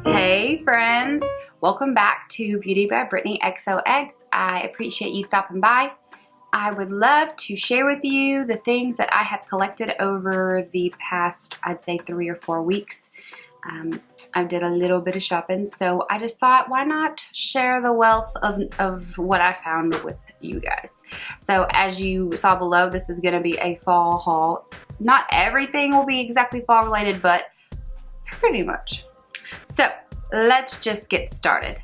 Hey friends, welcome back to Beauty by Brittney XOX. I appreciate you stopping by. I would love to share with you the things that I have collected over the past, I'd say 3 or 4 weeks. I did a little bit of shopping, so I just thought, why not share the wealth of what I found with you guys. So as you saw below, this is going to be a fall haul. Not everything will be exactly fall related, but pretty much. So let's just get started.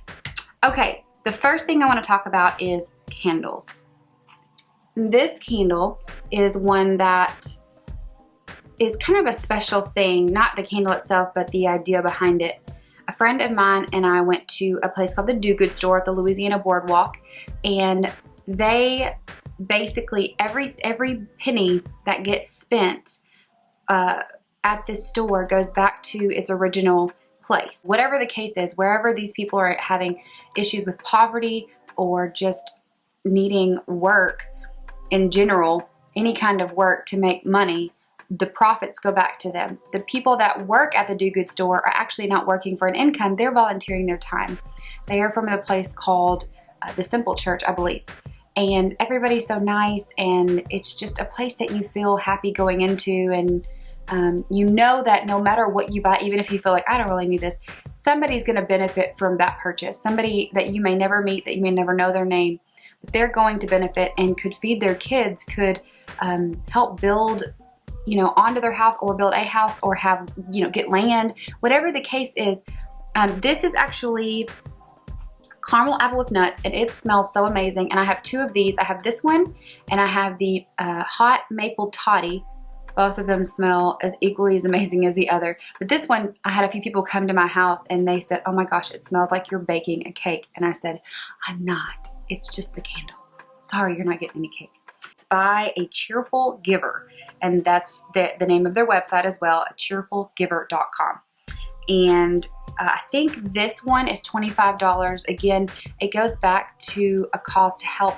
Okay, the first thing I want to talk about is candles. This candle is one that is kind of a special thing, not the candle itself, but the idea behind it. A friend of mine and I went to a place called the Do Good Store at the Louisiana Boardwalk, and they basically, every penny that gets spent at this store goes back to its original place. Whatever the case is, wherever these people are having issues with poverty or just needing work in general, any kind of work to make money, the profits go back to them. The people that work at the Do Good Store are actually not working for an income, they're volunteering their time. They are from a place called the Simple Church, I believe. And everybody's so nice, and it's just a place that you feel happy going into, and you know that no matter what you buy, even if you feel like, I don't really need this, somebody's going to benefit from that purchase. Somebody that you may never meet, that you may never know their name, but they're going to benefit and could feed their kids, could help build, onto their house, or build a house, or have, get land, whatever the case is. This is actually caramel apple with nuts, and it smells so amazing. And I have 2 of these. I have this one, and I have the hot maple toddy. Both of them smell as equally as amazing as the other. But this one, I had a few people come to my house and they said, oh my gosh, it smells like you're baking a cake. And I said, I'm not. It's just the candle. Sorry, you're not getting any cake. It's by A Cheerful Giver. And that's the name of their website as well, cheerfulgiver.com. And I think this one is $25. Again, it goes back to a cause to help.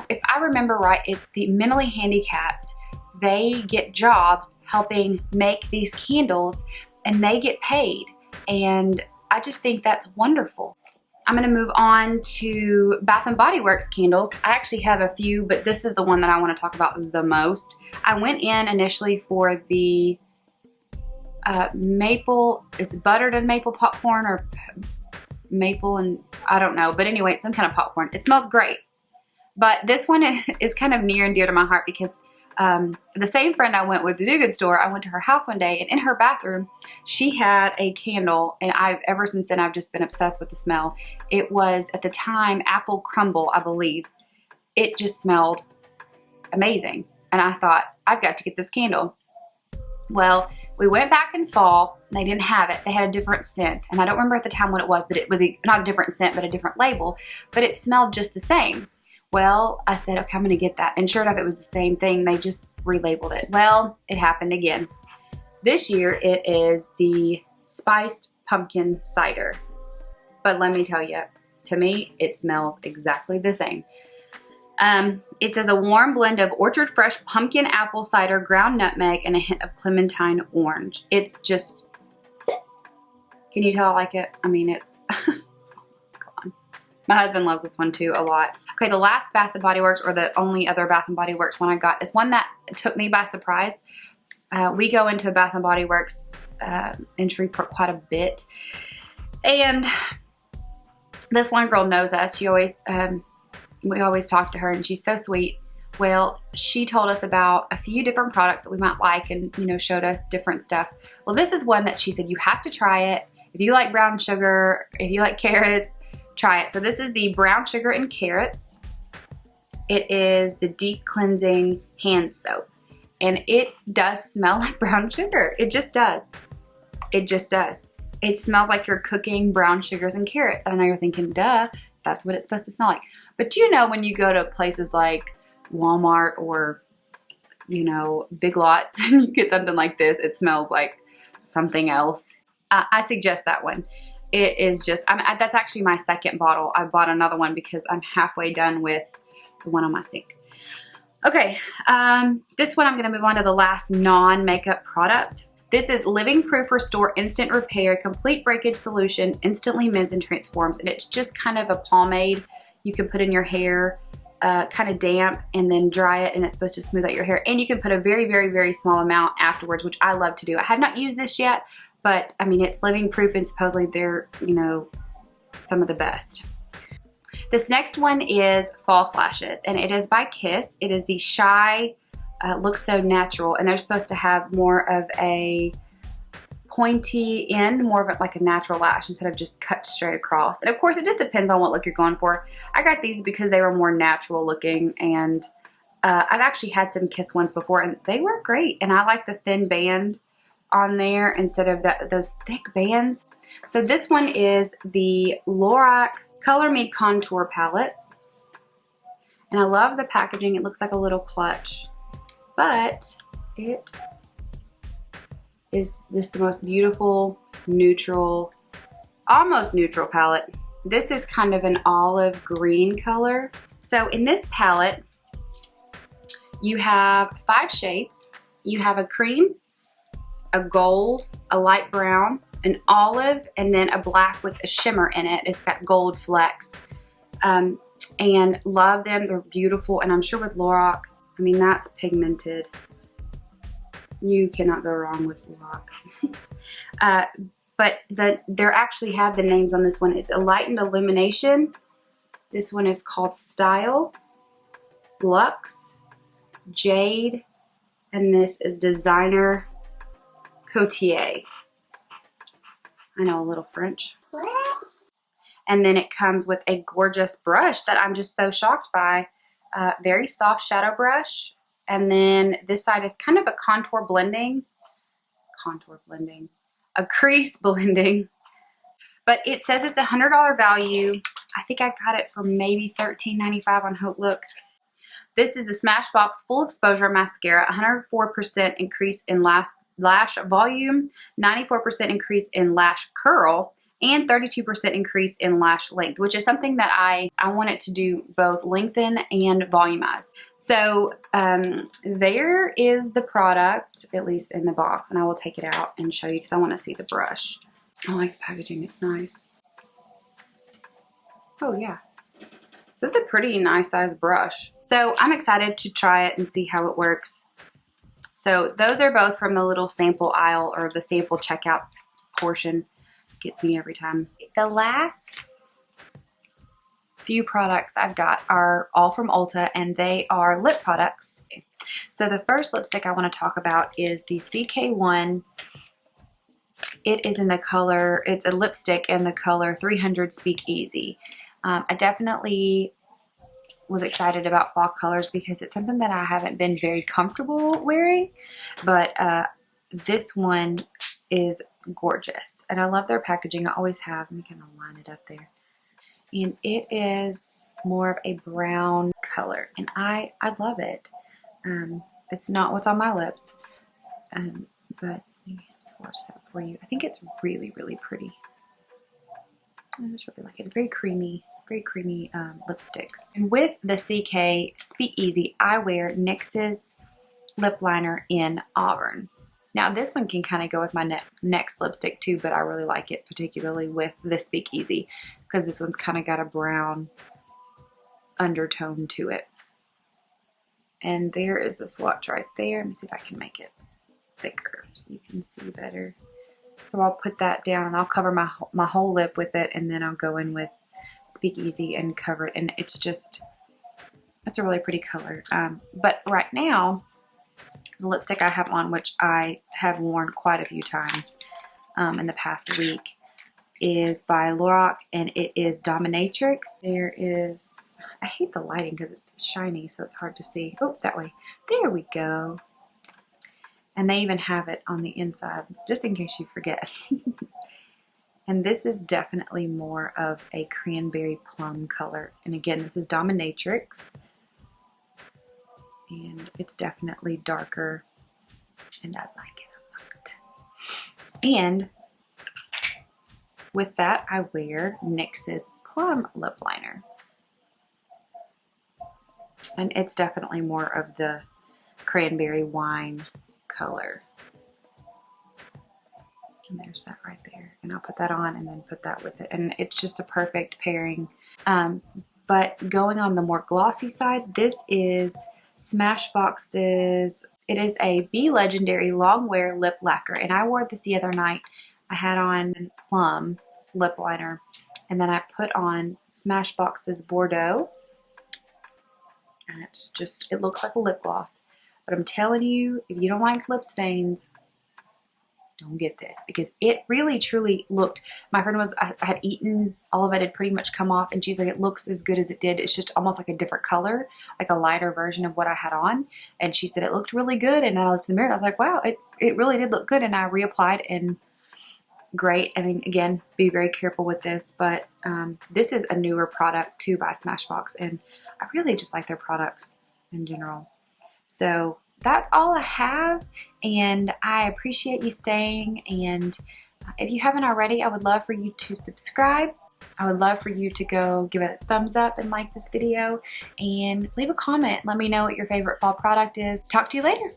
If I remember right, it's the mentally handicapped. They get jobs helping make these candles, and they get paid. And I just think that's wonderful. I'm going to move on to Bath & Body Works candles. I actually have a few, but this is the one that I want to talk about the most. I went in initially for the maple, it's buttered and maple popcorn, or maple and I don't know. But anyway, it's some kind of popcorn. It smells great. But this one is kind of near and dear to my heart because the same friend I went with to Do Good Store, I went to her house one day, and in her bathroom, she had a candle, and ever since then, I've just been obsessed with the smell. It was, at the time, apple crumble, I believe. It just smelled amazing, and I thought, I've got to get this candle. Well, we went back in fall, and they didn't have it. They had a different scent, and I don't remember at the time what it was, but it was not a different scent, but a different label, but it smelled just the same. Well, I said, okay, I'm going to get that. And sure enough, it was the same thing. They just relabeled it. Well, it happened again. This year, it is the spiced pumpkin cider. But let me tell you, to me, it smells exactly the same. It says a warm blend of orchard fresh pumpkin apple cider, ground nutmeg, and a hint of clementine orange. It's just, can you tell I like it? I mean, it's gone. My husband loves this one too a lot. Okay, the last Bath & Body Works, or the only other Bath & Body Works one I got, is one that took me by surprise. We go into a Bath & Body Works in Shreveport quite a bit. And this one girl knows us. She always, we always talk to her, and she's so sweet. Well, she told us about a few different products that we might like, and, showed us different stuff. Well, this is one that she said, you have to try it. If you like brown sugar, if you like carrots, try it. So this is the brown sugar and carrots. It is the deep cleansing hand soap. And it does smell like brown sugar. It just does. It just does. It smells like you're cooking brown sugars and carrots. I know you're thinking, duh, that's what it's supposed to smell like. But when you go to places like Walmart or, Big Lots, and you get something like this, it smells like something else. I suggest that one. It is just, that's actually my second bottle. I bought another one because I'm halfway done with the one on my sink. Okay, this one I'm going to move on to the last non-makeup product. This is Living Proof Restore Instant Repair Complete Breakage Solution, instantly mends and transforms. And it's just kind of a pomade you can put in your hair, kind of damp, and then dry it, and it's supposed to smooth out your hair. And you can put a very, very, very small amount afterwards, which I love to do. I have not used this yet, but I mean, it's living proof and supposedly they're, you know, some of the best. This next one is False Lashes, and it is by Kiss. It is the Shy Looks So Natural, and they're supposed to have more of a pointy end, more of it like a natural lash instead of just cut straight across. And of course, it just depends on what look you're going for. I got these because they were more natural looking, and I've actually had some Kiss ones before, and they were great. And I like the thin band on there instead of those thick bands. So this one is the Lorac Color Me Contour Palette. And I love the packaging. It looks like a little clutch, but it is just the most beautiful, neutral, almost neutral palette. This is kind of an olive green color. So in this palette, you have 5 shades. You have a cream, a gold, a light brown, an olive, and then a black with a shimmer in it. It's got gold flecks. And love them. They're beautiful. And I'm sure with Lorac, I mean, that's pigmented. You cannot go wrong with Lorac. But they actually have the names on this one. It's Enlightened Illumination. This one is called Style, Luxe, Jade, and this is Designer Cotier. I know a little French. And then it comes with a gorgeous brush that I'm just so shocked by. Very soft shadow brush. And then this side is kind of a contour blending, a crease blending. But it says it's a $100 value. I think I got it for maybe $13.95 on Hope Look. This is the SmashBox Full Exposure Mascara, 104% increase in lash volume, 94% increase in lash curl, and 32% increase in lash length, which is something that I want it to do both lengthen and volumize. So there is the product, at least in the box, and I will take it out and show you because I want to see the brush. I like the packaging, it's nice. Oh yeah, so it's a pretty nice size brush. So I'm excited to try it and see how it works. So those are both from the little sample aisle or the sample checkout portion. Gets me every time. The last few products I've got are all from Ulta, and they are lip products. So the first lipstick I want to talk about is the CKone. It is in the color, it's a lipstick in the color 300 SpeakEasy. I definitely was excited about fall colors because it's something that I haven't been very comfortable wearing, but this one is gorgeous, and I love their packaging. I always have. Let me kind of line it up there. And it is more of a brown color, and I love it. It's not what's on my lips, but let me swatch that for you. I think it's really, really pretty. I just really like it. Very creamy lipsticks. And with the CK SpeakEasy, I wear NYX's lip liner in Auburn. Now this one can kind of go with my next lipstick too, but I really like it particularly with the SpeakEasy because this one's kind of got a brown undertone to it. And there is the swatch right there. Let me see if I can make it thicker so you can see better. So I'll put that down and I'll cover my whole lip with it, and then I'll go in with SpeakEasy and cover it. And it's a really pretty color. But right now, the lipstick I have on, which I have worn quite a few times in the past week, is by Lorac, and it is Dominatrix. There is, I hate the lighting because it's shiny, so it's hard to see. Oh, that way. There we go. And they even have it on the inside, just in case you forget. And this is definitely more of a cranberry plum color. And again, this is Dominatrix. And it's definitely darker, and I like it a lot. And with that, I wear NYX's Plum lip liner. And it's definitely more of the cranberry wine color. And there's that right there. And I'll put that on and then put that with it. And it's just a perfect pairing. But going on the more glossy side, this is SmashBox's, it is a Be Legendary Long Wear Lip Lacquer. And I wore this the other night. I had on Plum lip liner. And then I put on SmashBox's Bordeaux. And it's just, it looks like a lip gloss. But I'm telling you, if you don't like lip stains, don't get this, because it really truly looked, my friend was, I had eaten, all of it had pretty much come off, and she's like, it looks as good as it did. It's just almost like a different color, like a lighter version of what I had on. And she said it looked really good. And then I looked in the mirror and I was like, wow, it really did look good. And I reapplied and great. I mean, again, be very careful with this, but this is a newer product too by SmashBox, and I really just like their products in general. So that's all I have, and I appreciate you staying. And if you haven't already, I would love for you to subscribe. I would love for you to go give it a thumbs up and like this video and leave a comment. Let me know what your favorite fall product is. Talk to you later.